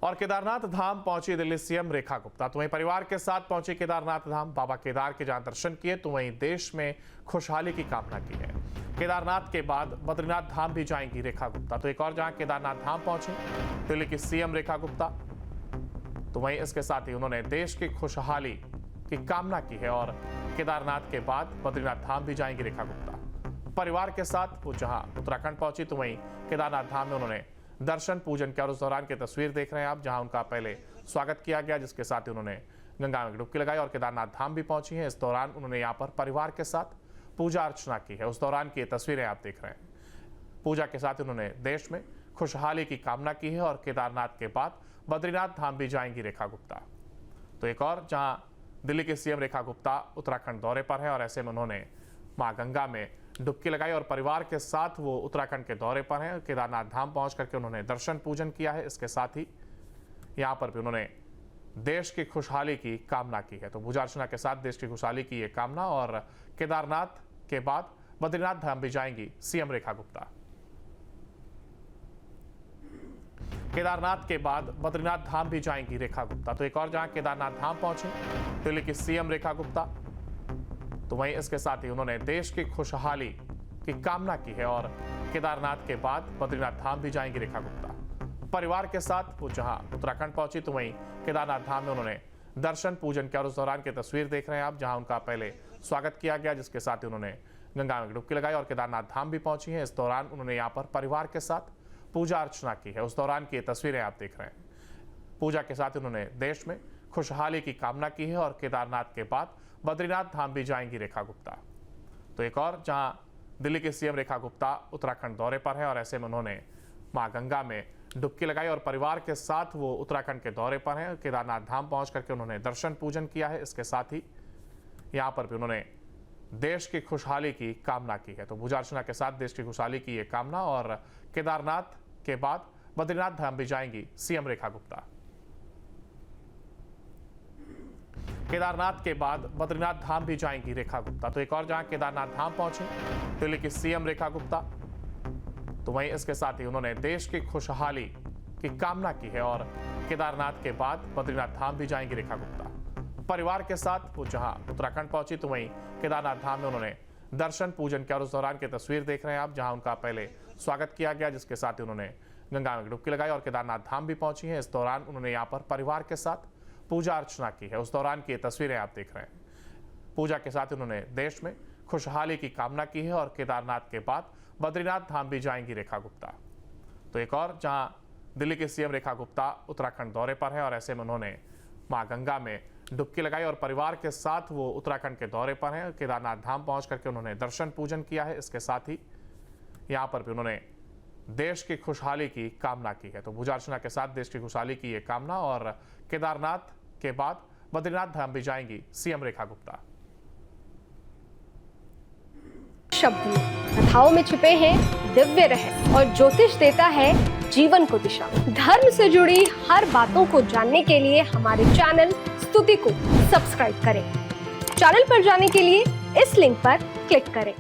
और केदारनाथ धाम पहुंची दिल्ली सीएम रेखा गुप्ता। तो वहीं परिवार के साथ पहुंची केदारनाथ धाम, बाबा केदार के जहां दर्शन किए तो वहीं देश में खुशहाली की कामना की है। केदारनाथ के बाद बद्रीनाथ धाम भी जाएंगी रेखा गुप्ता। तो एक और जहां केदारनाथ धाम पहुंची दिल्ली की सीएम रेखा गुप्ता, तो वहीं इसके साथ ही उन्होंने देश की खुशहाली की कामना की है और केदारनाथ के बाद बद्रीनाथ धाम भी जाएंगी रेखा गुप्ता। परिवार के साथ वो जहां उत्तराखंड पहुंची तो वहीं केदारनाथ धाम में उन्होंने दर्शन पूजन किया और उस दौरान की तस्वीर देख रहे हैं आप, जहां उनका पहले स्वागत किया गया, जिसके साथ ही उन्होंने गंगा में डुबकी लगाई और केदारनाथ धाम भी पहुंची हैं। इस दौरान उन्होंने यहाँ पर परिवार के साथ पूजा अर्चना की है। उस दौरान की तस्वीरें आप देख रहे हैं। पूजा के साथ उन्होंने देश में खुशहाली की कामना की है और केदारनाथ के बाद बद्रीनाथ धाम भी जाएंगी रेखा गुप्ता। तो एक और जहां दिल्ली के सीएम रेखा गुप्ता उत्तराखंड दौरे पर है और ऐसे में उन्होंने मां गंगा में डुबकी लगाई और परिवार के साथ वो उत्तराखंड के दौरे पर हैं। केदारनाथ धाम पहुंच करके उन्होंने दर्शन पूजन किया है। इसके साथ ही यहाँ पर भी उन्होंने देश की खुशहाली की कामना की है। तो पूजा अर्चना के साथ देश की खुशहाली की ये कामना और केदारनाथ के बाद बद्रीनाथ धाम भी जाएंगी सीएम रेखा गुप्ता। केदारनाथ के बाद बद्रीनाथ धाम भी जाएंगी रेखा गुप्ता। तो एक और जहां केदारनाथ धाम पहुंचे दिल्ली की सीएम रेखा गुप्ता, तो वहीं इसके साथ ही उन्होंने देश की खुशहाली की कामना की है और केदारनाथ के बाद बद्रीनाथ धाम भी जाएंगी रेखा गुप्ता। परिवार के साथ वो जहां उत्तराखंड पहुंची तो वहीं केदारनाथ धाम में उन्होंने दर्शन पूजन किया और उस दौरान की तस्वीर देख रहे हैं आप, जहां उनका पहले स्वागत किया गया, जिसके साथ ही उन्होंने गंगा में डुबकी लगाई और केदारनाथ धाम भी पहुंची हैं। इस दौरान उन्होंने यहाँ पर परिवार के साथ पूजा अर्चना की है। उस दौरान की तस्वीरें आप देख रहे हैं। पूजा के साथ उन्होंने देश में खुशहाली की कामना की है और केदारनाथ के बाद बद्रीनाथ धाम भी जाएंगी रेखा गुप्ता। तो एक और जहां दिल्ली के सीएम रेखा गुप्ता उत्तराखंड दौरे पर है और ऐसे में उन्होंने मां गंगा में डुबकी लगाई और परिवार के साथ वो उत्तराखंड के दौरे पर हैं। केदारनाथ धाम पहुंच करके उन्होंने दर्शन पूजन किया है। इसके साथ ही यहाँ पर भी उन्होंने देश की खुशहाली की कामना की है। तो पूजा अर्चना के साथ देश की खुशहाली की ये कामना और केदारनाथ के बाद बद्रीनाथ धाम भी जाएंगी सीएम रेखा गुप्ता। केदारनाथ के बाद बद्रीनाथ धाम भी जाएंगी रेखा गुप्ता। तो एक और जहां केदारनाथ धाम पहुंचे दिल्ली की सीएम रेखा गुप्ता, तो वहीं इसके साथ ही उन्होंने देश की खुशहाली की कामना की है और केदारनाथ के बाद बद्रीनाथ धाम भी जाएंगी रेखा गुप्ता। परिवार के साथ वो जहां उत्तराखंड पहुंची तो वहीं केदारनाथ धाम में उन्होंने दर्शन पूजन किया और उस दौरान की तस्वीर देख रहे हैं आप, जहां उनका पहले स्वागत किया गया, जिसके साथ ही उन्होंने गंगा में डुबकी लगाई और केदारनाथ धाम भी पहुंची हैं। इस दौरान उन्होंने यहाँ पर परिवार के साथ पूजा अर्चना की है। उस दौरान की तस्वीरें आप देख रहे हैं। पूजा के साथ उन्होंने देश में खुशहाली की कामना की है और केदारनाथ के बाद बद्रीनाथ धाम भी जाएंगी रेखा गुप्ता। तो एक और जहां दिल्ली के सीएम रेखा गुप्ता उत्तराखंड दौरे पर है और ऐसे में उन्होंने मां गंगा में डुबकी लगाई और परिवार के साथ वो उत्तराखंड के दौरे पर हैं। केदारनाथ धाम पहुंच करके उन्होंने दर्शन पूजन किया है। इसके साथ ही यहाँ पर भी उन्होंने देश की खुशहाली की कामना की है। तो पूजा अर्चना के साथ देश की खुशहाली की ये कामना और केदारनाथ के बाद बद्रीनाथ धाम भी जाएंगी सीएम रेखा गुप्ता। शब्द में कथाओं में छिपे हैं दिव्य रहस्य और ज्योतिष देता है जीवन को दिशा। धर्म से जुड़ी हर बातों को जानने के लिए हमारे चैनल स्तुति को सब्सक्राइब करें। चैनल पर जाने के लिए इस लिंक पर क्लिक करें।